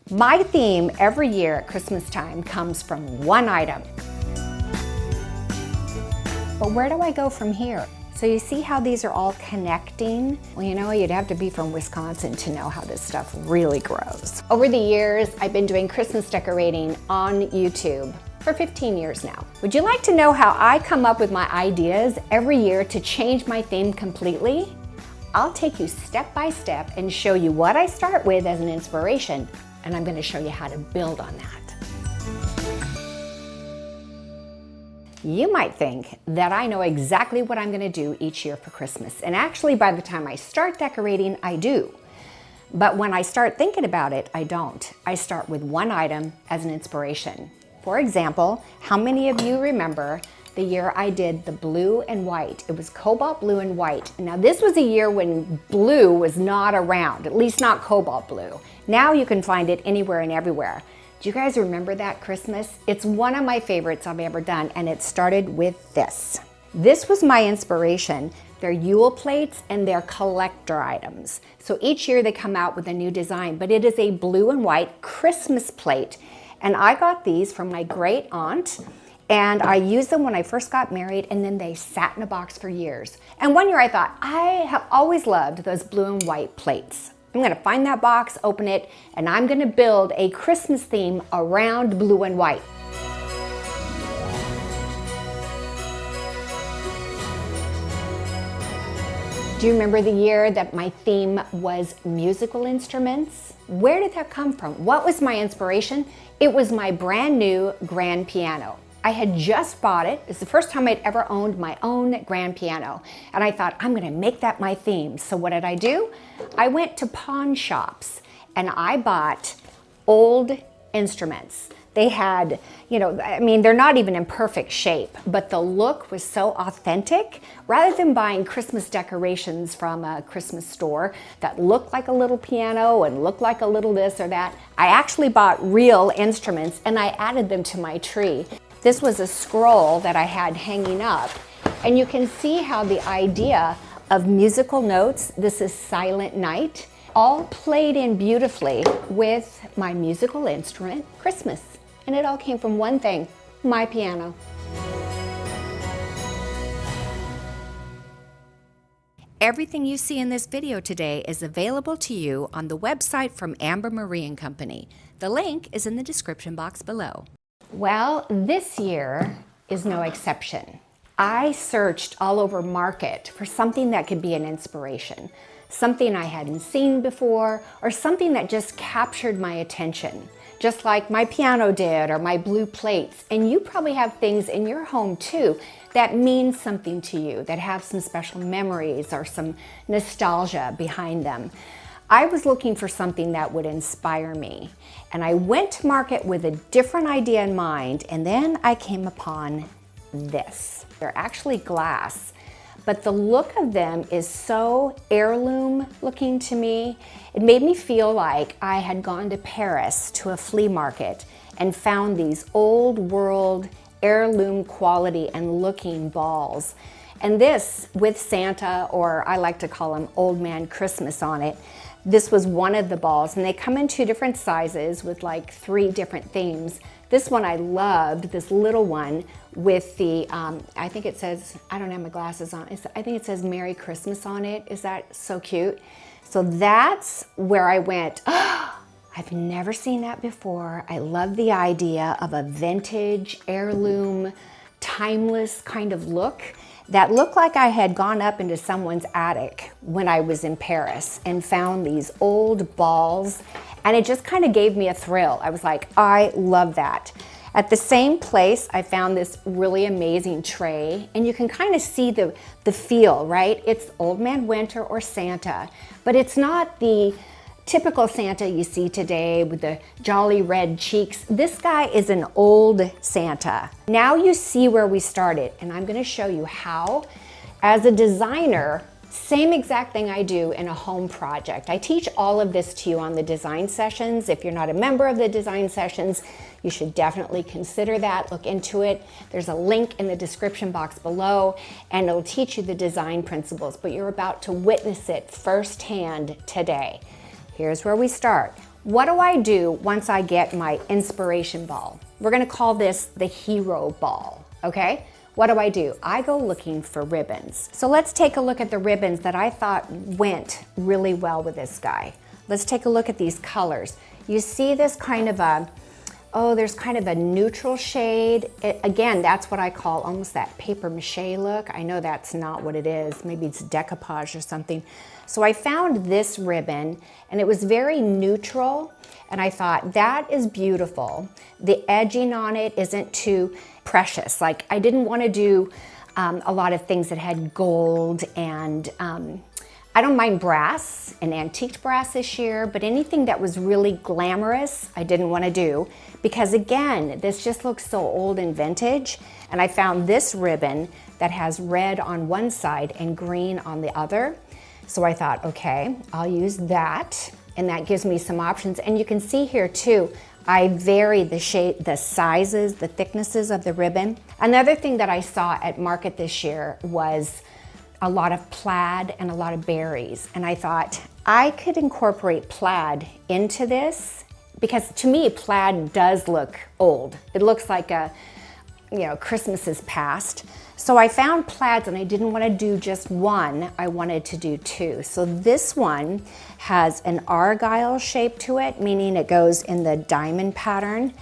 My theme every year at Christmas time comes from one item. But where do I go from here? So you see how these are all connecting? Well, you know, you'd have to be from Wisconsin to know how this stuff really grows. Over the years, I've been doing Christmas decorating on YouTube for 15 years now. Would you like to know how I come up with my ideas every year to change my theme completely? I'll take you step by step and show you what I start with as an inspiration, and I'm going to show you how to build on that. You might think that I know exactly what I'm going to do each year for Christmas, and actually by the time I start decorating, I do. But when I start thinking about it, I don't. I start with one item as an inspiration. For example, how many of you remember the year I did the blue and white? It was cobalt blue and white. Now this was a year when blue was not around, at least not cobalt blue. Now you can find it anywhere and everywhere. Do you guys remember that Christmas? It's one of my favorites I've ever done, and it started with this. This was my inspiration. They're Yule plates and they're collector items. So each year they come out with a new design, but it is a blue and white Christmas plate. And I got these from my great aunt, and I used them when I first got married, and then they sat in a box for years. And one year I thought, I have always loved those blue and white plates. I'm gonna find that box, open it, and I'm gonna build a Christmas theme around blue and white. Do you remember the year that my theme was musical instruments? Where did that come from? What was my inspiration? It was my brand new grand piano. I had just bought it. It's the first time I'd ever owned my own grand piano. And I thought, I'm gonna make that my theme. So what did I do? I went to pawn shops and I bought old instruments. They had, you know, I mean, they're not even in perfect shape, but the look was so authentic. Rather than buying Christmas decorations from a Christmas store that looked like a little piano and looked like a little this or that, I actually bought real instruments and I added them to my tree. This was a scroll that I had hanging up, and you can see how the idea of musical notes, this is Silent Night, all played in beautifully with my musical instrument, Christmas. And it all came from one thing, my piano. Everything you see in this video today is available to you on the website from Amber Marie & Company. The link is in the description box below. Well, this year is no exception. I searched all over Market for something that could be an inspiration, something I hadn't seen before, or something that just captured my attention, just like my piano did or my blue plates. And you probably have things in your home too that mean something to you, that have some special memories or some nostalgia behind them. I was looking for something that would inspire me, and I went to Market with a different idea in mind, and then I came upon this. They're actually glass, but the look of them is so heirloom looking to me. It made me feel like I had gone to Paris to a flea market and found these old world heirloom quality and looking balls. And this with Santa, or I like to call him Old Man Christmas on it. This was one of the balls, and they come in 2 different sizes with like 3 different themes. This one I loved, this little one with the, I think it says, I don't have my glasses on, I think it says Merry Christmas on it. Is that so cute? So that's where I went, oh, I've never seen that before. I love the idea of a vintage, heirloom, timeless kind of look that looked like I had gone up into someone's attic when I was in Paris and found these old balls, and it just kind of gave me a thrill. I was like, I love that. At the same place, I found this really amazing tray, and you can kind of see the feel, right? It's Old Man Winter or Santa, but it's not the typical Santa you see today with the jolly red cheeks. This guy is an old Santa. Now you see where we started, and I'm gonna show you how, as a designer, same exact thing I do in a home project. I teach all of this to you on the design sessions. If you're not a member of the design sessions, you should definitely consider that, look into it. There's a link in the description box below, and it'll teach you the design principles, but you're about to witness it firsthand today. Here's where we start. what do I do once I get my inspiration ball? We're gonna call this the hero ball, okay? What do? I go looking for ribbons. So let's take a look at the ribbons that I thought went really well with this guy. Let's take a look at these colors. You see this kind of a, oh, there's kind of a neutral shade. Again, that's what I call almost that paper mache look. I know that's not what it is. Maybe it's decoupage or something. So I found this ribbon and it was very neutral and I thought that is beautiful. The edging on it isn't too precious. Like I didn't want to do a lot of things that had gold and I don't mind brass and antique brass this year, but anything that was really glamorous, I didn't want to do because again, this just looks so old and vintage. And I found this ribbon that has red on one side and green on the other. So I thought, okay, I'll use that. And that gives me some options. And you can see here too, I vary the shape, the sizes, the thicknesses of the ribbon. Another thing that I saw at market this year was a lot of plaid and a lot of berries. And I thought I could incorporate plaid into this because to me, plaid does look old. It looks like a, you know, Christmas is past. So I found plaids and I didn't want to do just one, I wanted to do two. So this one has an argyle shape to it, meaning it goes in the diamond pattern.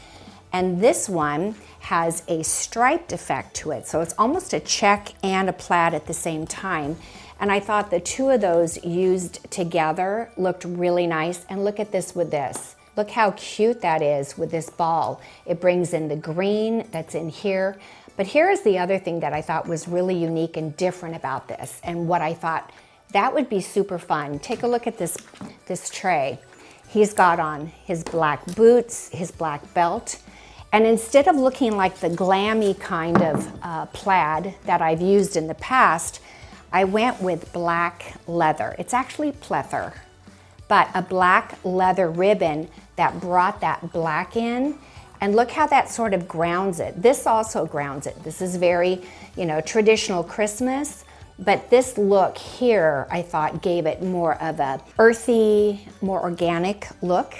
And this one has a striped effect to it. So it's almost a check and a plaid at the same time. And I thought the two of those used together looked really nice. And look at this with this. Look how cute that is with this ball. It brings in the green that's in here. But here's the other thing that I thought was really unique and different about this and what I thought that would be super fun. Take a look at this tray. He's got on his black boots, his black belt, and instead of looking like the glammy kind of plaid that I've used in the past, I went with black leather. It's actually pleather, but a black leather ribbon that brought that black in. And look how that sort of grounds it. This also grounds it. This is very, you know, traditional Christmas, but this look here, I thought gave it more of a earthy, more organic look.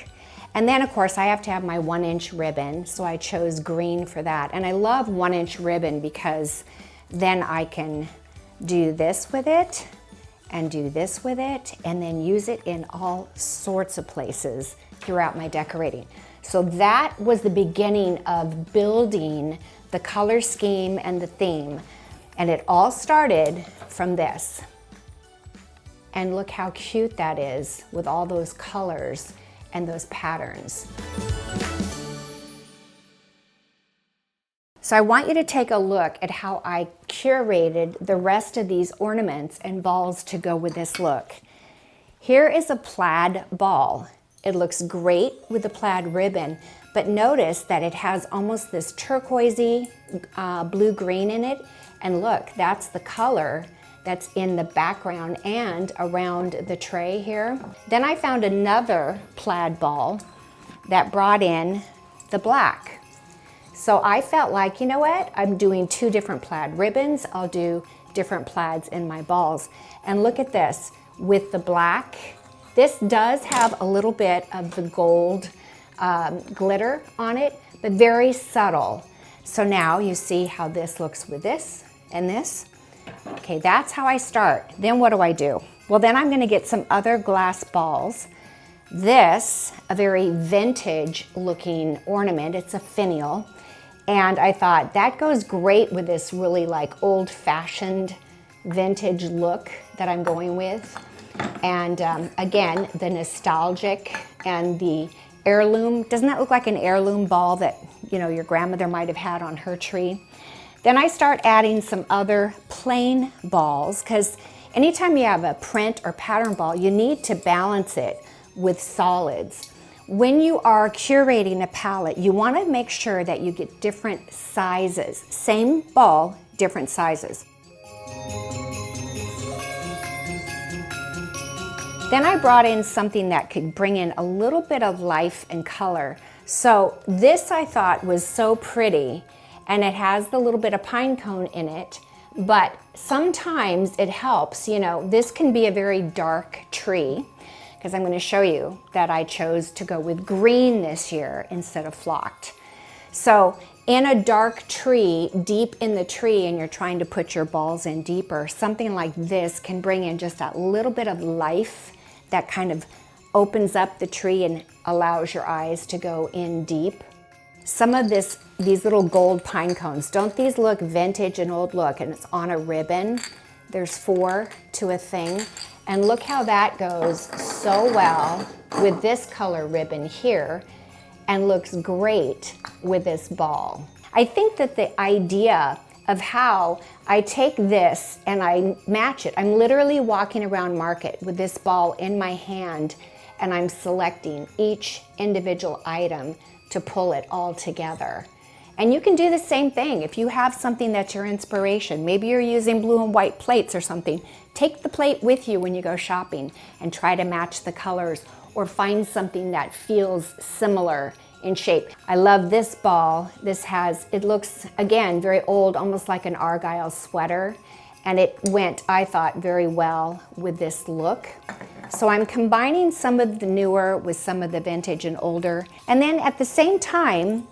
And then of course I have to have my 1-inch ribbon, so I chose green for that. And I love 1-inch ribbon because then I can do this with it and do this with it and then use it in all sorts of places throughout my decorating. So that was the beginning of building the color scheme and the theme. And it all started from this. And look how cute that is with all those colors and those patterns. So I want you to take a look at how I curated the rest of these ornaments and balls to go with this look. Here is a plaid ball. It looks great with the plaid ribbon, but notice that it has almost this turquoisey blue-green in it. And look, that's the color that's in the background and around the tray here. Then I found another plaid ball that brought in the black. So I felt like, you know what? I'm doing two different plaid ribbons. I'll do different plaids in my balls. And look at this with the black. This does have a little bit of the gold glitter on it, but very subtle. So now you see how this looks with this and this. Okay, that's how I start. Then what do? Well, then I'm gonna get some other glass balls. This, a very vintage looking ornament, it's a finial. And I thought that goes great with this really like old fashioned vintage look that I'm going with. And again, the nostalgic and the heirloom. Doesn't that look like an heirloom ball that, you know, your grandmother might have had on her tree? Then I start adding some other plain balls because anytime you have a print or pattern ball, you need to balance it with solids. When you are curating a palette, you want to make sure that you get different sizes. Same ball, different sizes. Then I brought in something that could bring in a little bit of life and color. So this I thought was so pretty, and it has the little bit of pine cone in it, but sometimes it helps, you know, this can be a very dark tree, because I'm going to show you that I chose to go with green this year instead of flocked. So in a dark tree, deep in the tree, and you're trying to put your balls in deeper, something like this can bring in just a little bit of life that kind of opens up the tree and allows your eyes to go in deep. Some of these little gold pine cones, don't these look vintage and old? Look, and it's on a ribbon. There's 4 to a thing. And look how that goes so well with this color ribbon here and looks great with this ball. I think that the idea of how I take this and I match it, I'm literally walking around market with this ball in my hand and I'm selecting each individual item to pull it all together. And you can do the same thing if you have something that's your inspiration. Maybe you're using blue and white plates or something. Take the plate with you when you go shopping and try to match the colors or find something that feels similar in shape. I love this ball. It looks, again, very old, almost like an Argyle sweater. And it went, I thought, very well with this look. So I'm combining some of the newer with some of the vintage and older. And then at the same time,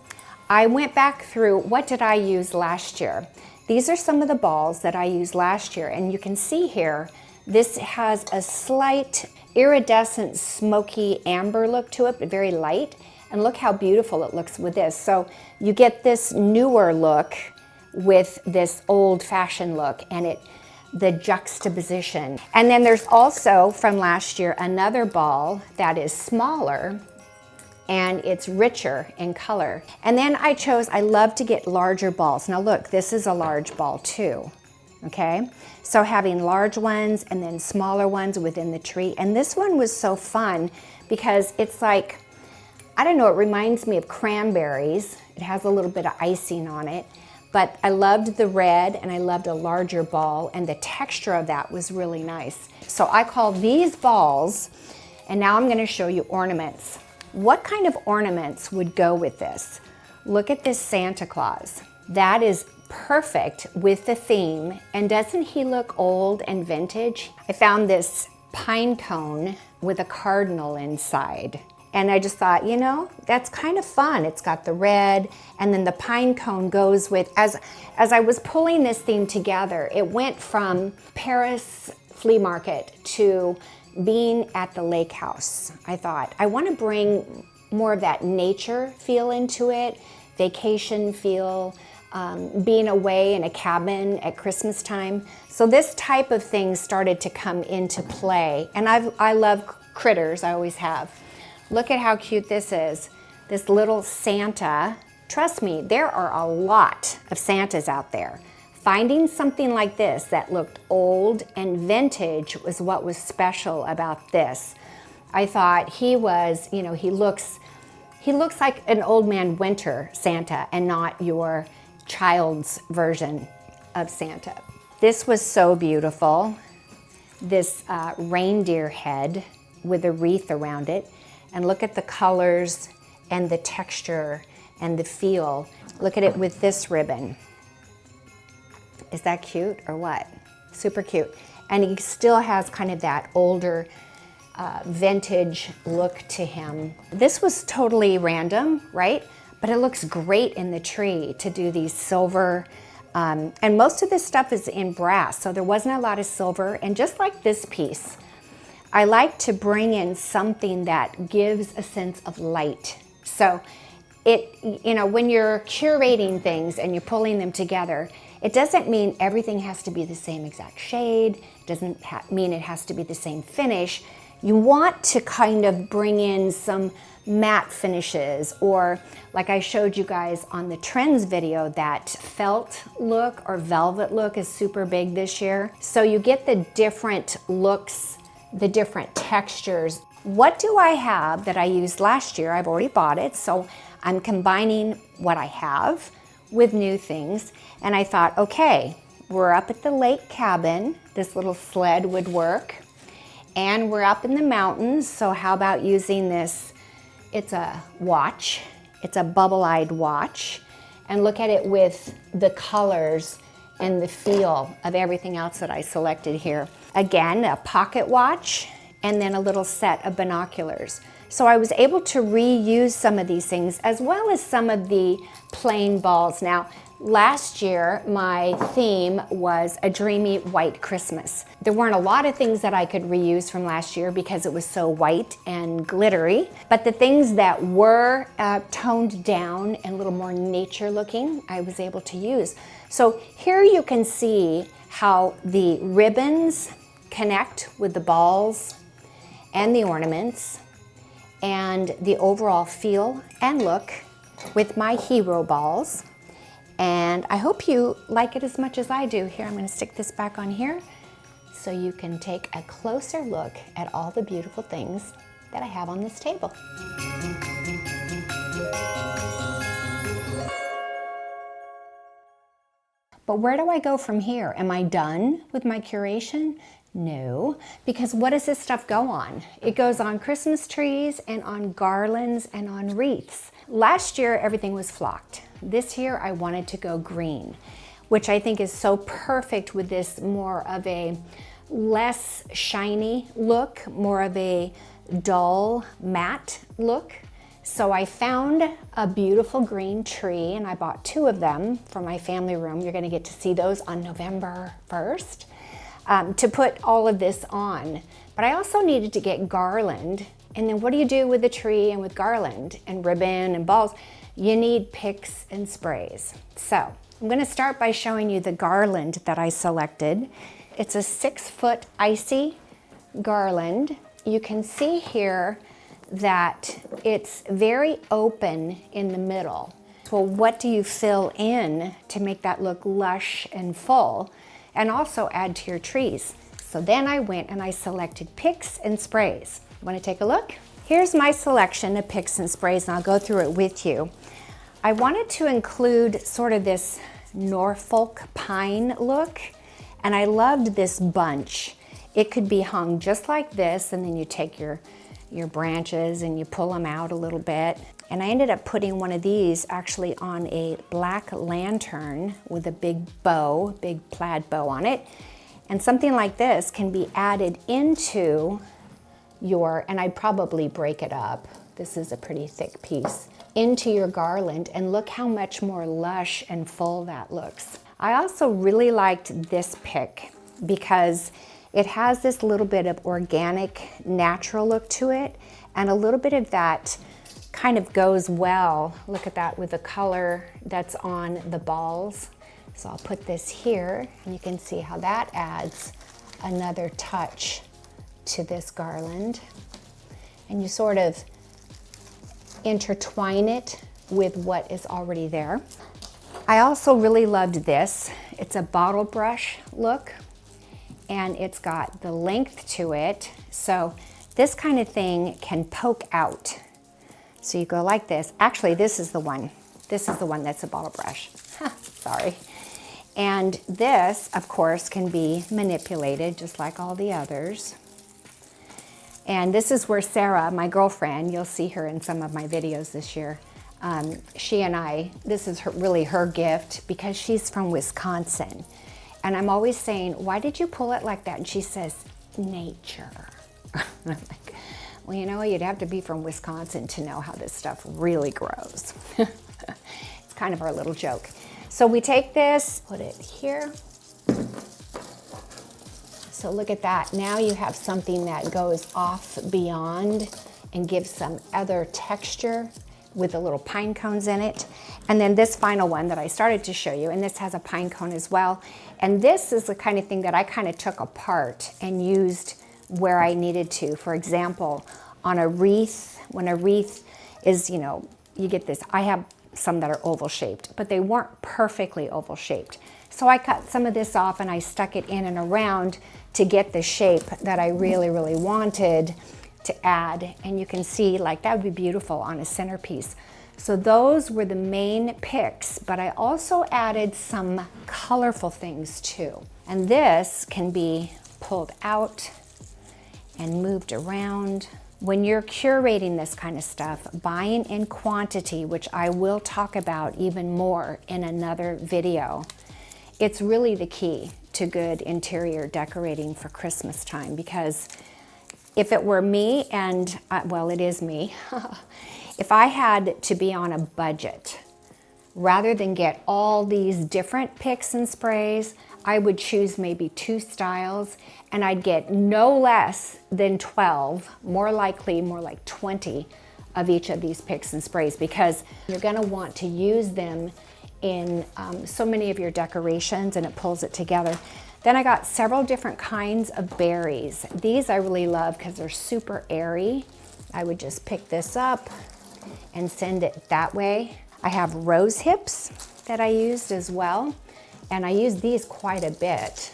I went back through, what did I use last year? These are some of the balls that I used last year. And you can see here, this has a slight iridescent smoky amber look to it, but very light. And look how beautiful it looks with this. So you get this newer look with this old-fashioned look and the juxtaposition. And then there's also from last year another ball that is smaller and it's richer in color. And then I love to get larger balls. Now look, this is a large ball too, okay? So having large ones and then smaller ones within the tree. And this one was so fun because it's like, I don't know, it reminds me of cranberries. It has a little bit of icing on it. But I loved the red and I loved a larger ball and the texture of that was really nice. So I call these balls, and now I'm gonna show you ornaments. What kind of ornaments would go with this? Look at this Santa Claus. That is perfect with the theme, and doesn't he look old and vintage? I found this pine cone with a cardinal inside. And I just thought, you know, that's kind of fun. It's got the red, and then the pine cone goes with, as I was pulling this theme together, it went from Paris flea market to being at the lake house. I thought, I want to bring more of that nature feel into it, vacation feel, being away in a cabin at Christmas time. So this type of thing started to come into play. And I love critters, I always have. Look at how cute this is. This little Santa. Trust me, there are a lot of Santas out there. Finding something like this that looked old and vintage was what was special about this. I thought he was, you know, he looks like an old man winter Santa and not your child's version of Santa. This was so beautiful. This reindeer head with a wreath around it. And look at the colors and the texture and the feel. Look at it with this ribbon. Is that cute or what? Super cute. And he still has kind of that older vintage look to him. This was totally random, right? But it looks great in the tree to do these silver, and most of this stuff is in brass, so there wasn't a lot of silver. And just like this piece, I like to bring in something that gives a sense of light. So you know, when you're curating things and you're pulling them together, it doesn't mean everything has to be the same exact shade. It doesn't mean it has to be the same finish. You want to kind of bring in some matte finishes, or like I showed you guys on the trends video, that felt look or velvet look is super big this year. So you get the different looks, the different textures. What do I have that I used last year? I've already bought it, so I'm combining what I have with new things. And I thought, okay, we're up at the lake cabin. This little sled would work. And we're up in the mountains, so how about using this? It's a watch. It's a bubble-eyed watch. And look at it with the colors and the feel of everything else that I selected here. Again, a pocket watch and then a little set of binoculars. So I was able to reuse some of these things as well as some of the plain balls. Now, last year, my theme was a dreamy white Christmas. There weren't a lot of things that I could reuse from last year because it was so white and glittery, but the things that were toned down and a little more nature looking, I was able to use. So here you can see how the ribbons connect with the balls and the ornaments, and the overall feel and look with my hero balls. And I hope you like it as much as I do. Here, I'm going to stick this back on here so you can take a closer look at all the beautiful things that I have on this table. But where do I go from here? Am I done with my curation? No, because what does this stuff go on? It goes on Christmas trees and on garlands and on wreaths. Last year, everything was flocked. This year, I wanted to go green, which I think is so perfect with this more of a less shiny look, more of a dull matte look. So I found a beautiful green tree, and I bought 2 of them for my family room. You're gonna get to see those on November 1st. To put all of this on. But I also needed to get garland. And then what do you do with the tree and with garland and ribbon and balls? You need picks and sprays. So I'm gonna start by showing you the garland that I selected. It's a 6-foot icy garland. You can see here that it's very open in the middle. Well, what do you fill in to make that look lush and full? And also add to your trees. So then I went and I selected picks and sprays. Want to take a look? Here's my selection of picks and sprays, and I'll go through it with you. I wanted to include sort of this Norfolk pine look, and I loved this bunch. It could be hung just like this, and then you take your branches and you pull them out a little bit. And I ended up putting one of these actually on a black lantern with a big bow, big plaid bow on it. And something like this can be added into your, and I'd probably break it up, this is a pretty thick piece, into your garland, and look how much more lush and full that looks. I also really liked this pick because it has this little bit of organic, natural look to it, and a little bit of that kind of goes well, look at that, with the color that's on the balls. So I'll put this here, and you can see how that adds another touch to this garland. And you sort of intertwine it with what is already there. I also really loved this. It's a bottle brush look, and it's got the length to it. So this kind of thing can poke out. So you go like this. Actually, this is the one. This is the one that's a bottle brush. Sorry. And this, of course, can be manipulated just like all the others. And this is where Sarah, my girlfriend, you'll see her in some of my videos this year, she and I, this is really her gift because she's from Wisconsin. And I'm always saying, why did you pull it like that? And she says, nature. I'm like, well, you know, you'd have to be from Wisconsin to know how this stuff really grows. It's kind of our little joke. So we take this, put it here. So look at that. Now you have something that goes off beyond and gives some other texture with the little pine cones in it. And then this final one that I started to show you, and this has a pine cone as well. And this is the kind of thing that I kind of took apart and used where I needed to. For example, on a wreath, when a wreath is, you know, you get this, I have some that are oval shaped, but they weren't perfectly oval shaped. So I cut some of this off and I stuck it in and around to get the shape that I really, really wanted to add. And you can see, like, that would be beautiful on a centerpiece. So those were the main picks, but I also added some colorful things too. And this can be pulled out and moved around. When you're curating this kind of stuff, buying in quantity, which I will talk about even more in another video, it's really the key to good interior decorating for Christmas time, because if it were me, and well, it is me, if I had to be on a budget, rather than get all these different picks and sprays, I would choose maybe 2 styles, and I'd get no less than 12, more likely more like 20 of each of these picks and sprays, because you're gonna want to use them in so many of your decorations, and it pulls it together. Then I got several different kinds of berries. These I really love because they're super airy. I would just pick this up and send it that way. I have rose hips that I used as well, and I use these quite a bit.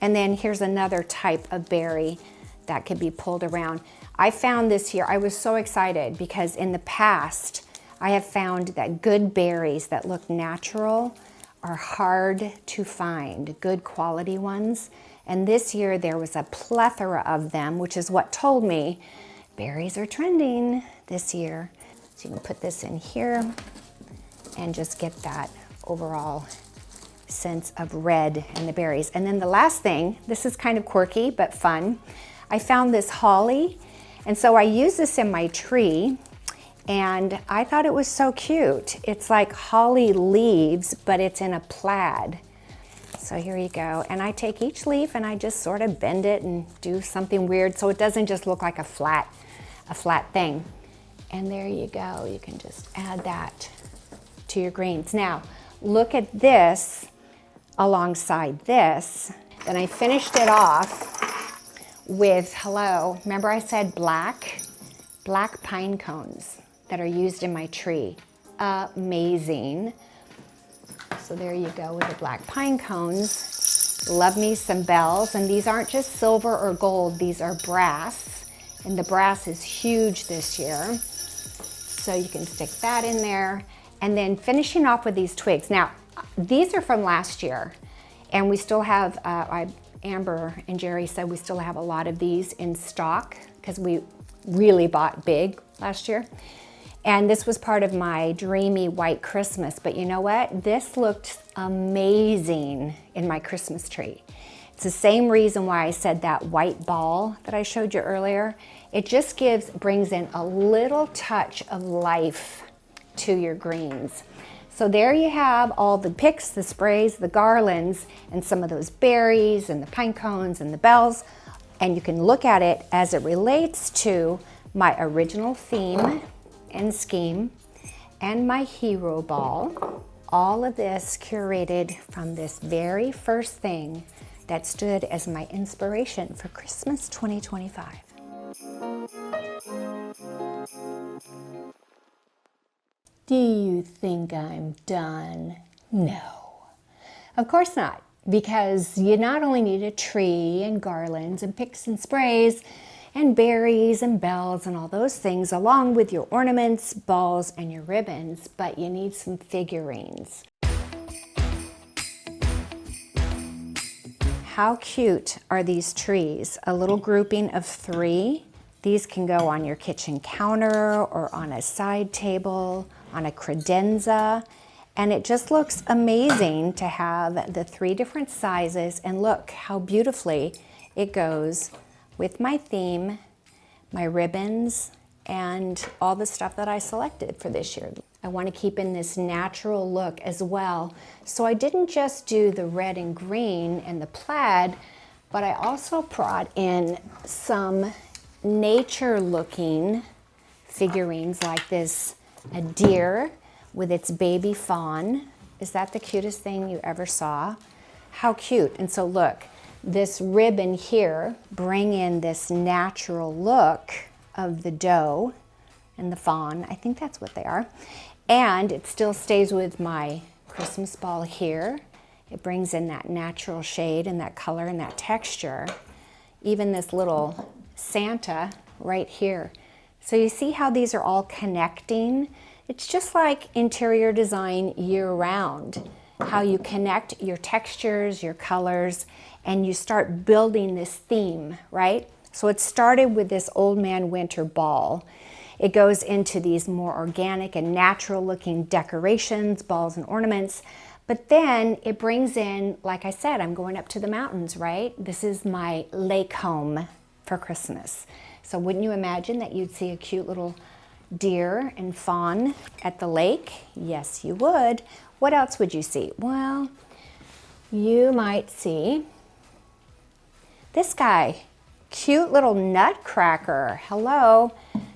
And then here's another type of berry that could be pulled around. I found this year, I was so excited because in the past, I have found that good berries that look natural are hard to find, good quality ones. And this year there was a plethora of them, which is what told me berries are trending this year. So you can put this in here and just get that overall sense of red and the berries. And then the last thing, this is kind of quirky but fun. I found this holly, and so I use this in my tree, and I thought it was so cute. It's like holly leaves, but it's in a plaid. So here you go. And I take each leaf and I just sort of bend it and do something weird so it doesn't just look like a flat thing. And there you go. You can just add that to your greens. Now, look at this alongside this. Then I finished it off with, remember I said black pine cones that are used in my tree. Amazing. So there you go with the black pine cones. Love me some bells, and these aren't just silver or gold, these are brass, and the brass is huge this year. So you can stick that in there. And then finishing off with these twigs. Now, these are from last year, and we still have, Amber and Jerry said we still have a lot of these in stock because we really bought big last year. And this was part of my dreamy white Christmas, but you know what? This looked amazing in my Christmas tree. It's the same reason why I said that white ball that I showed you earlier. It just brings in a little touch of life to your greens. So there you have all the picks, the sprays, the garlands, and some of those berries and the pine cones and the bells. And you can look at it as it relates to my original theme and scheme and my hero ball. All of this curated from this very first thing that stood as my inspiration for Christmas 2025. Do you think I'm done? No, of course not, because you not only need a tree and garlands and picks and sprays and berries and bells and all those things along with your ornaments, balls, and your ribbons, but you need some figurines. How cute are these trees? A little grouping of 3. These can go on your kitchen counter or on a side table, on a credenza, and it just looks amazing to have the 3 different sizes, and look how beautifully it goes with my theme, my ribbons, and all the stuff that I selected for this year. I want to keep in this natural look as well. So I didn't just do the red and green and the plaid, but I also brought in some nature looking figurines like this, a deer with its baby fawn. Is that the cutest thing you ever saw? How cute. And so look, this ribbon here bring in this natural look of the doe and the fawn. I think that's what they are. And it still stays with my Christmas ball here. It brings in that natural shade and that color and that texture. Even this little Santa right here. So you see how these are all connecting? It's just like interior design year-round, how you connect your textures, your colors, and you start building this theme, right? So it started with this Old Man Winter ball. It goes into these more organic and natural looking decorations, balls and ornaments, but then it brings in, like I said, I'm going up to the mountains, right? This is my lake home for Christmas. So wouldn't you imagine that you'd see a cute little deer and fawn at the lake? Yes, you would. What else would you see? Well, you might see this guy, cute little nutcracker. Hello.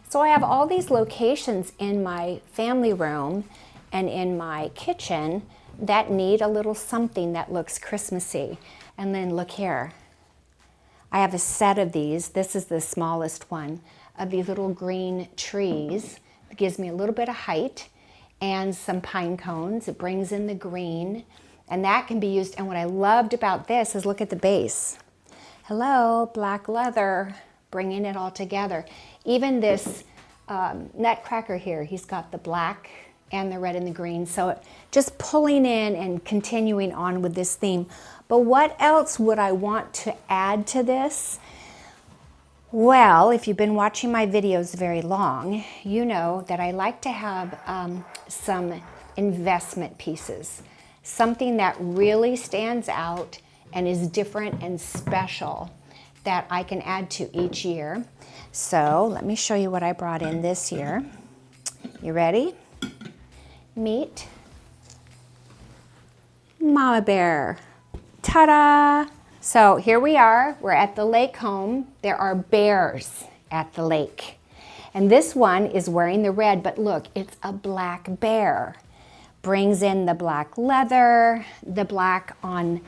So I have all these locations in my family room and in my kitchen that need a little something that looks Christmassy. And then look here. I have a set of these. This is the smallest one of these little green trees. It gives me a little bit of height and some pine cones. It brings in the green, and that can be used. And what I loved about this is look at the base. Hello, black leather, bringing it all together. Even this nutcracker here, he's got the black and the red and the green. So just pulling in and continuing on with this theme. But what else would I want to add to this? Well, if you've been watching my videos very long, you know that I like to have some investment pieces. Something that really stands out and is different and special that I can add to each year. So let me show you what I brought in this year. You ready? Meet Mama Bear. Ta-da! So here we are, we're at the lake home. There are bears at the lake. And this one is wearing the red, but look, it's a black bear. Brings in the black leather, the black on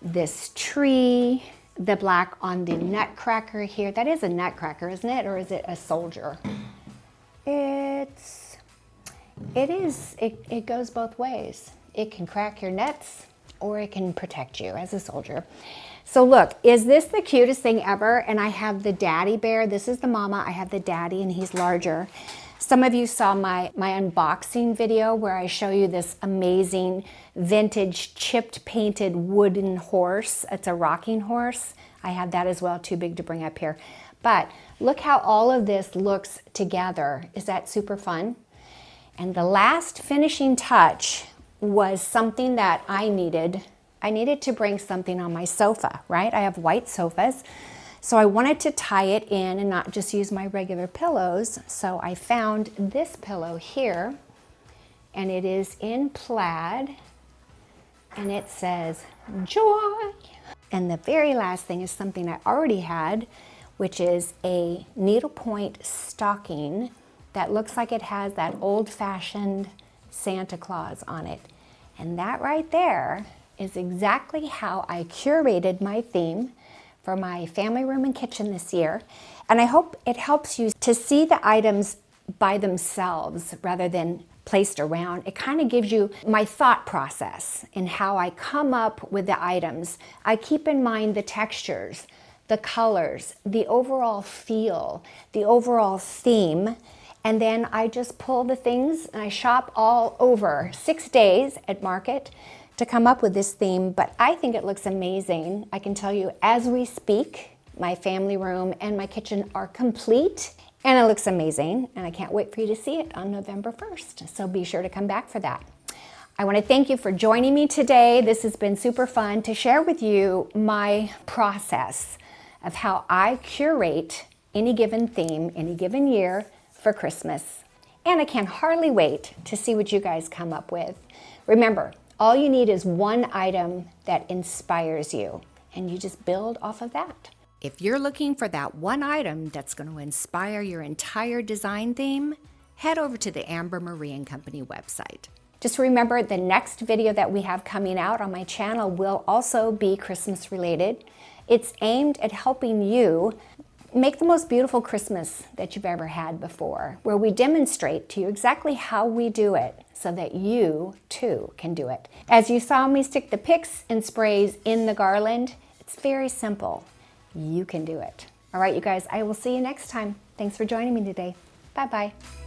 this tree, the black on the nutcracker here. That is a nutcracker, isn't it? Or is it a soldier? It goes both ways. It can crack your nuts or it can protect you as a soldier. So look, is this the cutest thing ever? And I have the daddy bear. This is the mama. I have the daddy and he's larger. Some of you saw my unboxing video where I show you this amazing vintage chipped painted wooden horse. It's a rocking horse. I have that as well, too big to bring up here. But look how all of this looks together. Is that super fun? And the last finishing touch was something that I needed. I needed to bring something on my sofa, right? I have white sofas. So I wanted to tie it in and not just use my regular pillows. So I found this pillow here, and it is in plaid, and it says joy. And the very last thing is something I already had, which is a needlepoint stocking that looks like it has that old-fashioned Santa Claus on it. And that right there is exactly how I curated my theme for my family room and kitchen this year. And I hope it helps you to see the items by themselves rather than placed around. It kind of gives you my thought process in how I come up with the items. I keep in mind the textures, the colors, the overall feel, the overall theme. And then I just pull the things and I shop all over 6 days at market to come up with this theme, but I think it looks amazing. I can tell you as we speak, my family room and my kitchen are complete and it looks amazing, and I can't wait for you to see it on November 1st. So be sure to come back for that. I want to thank you for joining me today. This has been super fun to share with you my process of how I curate any given theme, any given year for Christmas. And I can hardly wait to see what you guys come up with. Remember, all you need is one item that inspires you, and you just build off of that. If you're looking for that one item that's going to inspire your entire design theme, head over to the Amber Marie & Company website. Just remember, the next video that we have coming out on my channel will also be Christmas related. It's aimed at helping you make the most beautiful Christmas that you've ever had before, where we demonstrate to you exactly how we do it so that you too can do it. As you saw me stick the picks and sprays in the garland, it's very simple. You can do it. All right, you guys, I will see you next time. Thanks for joining me today. Bye-bye.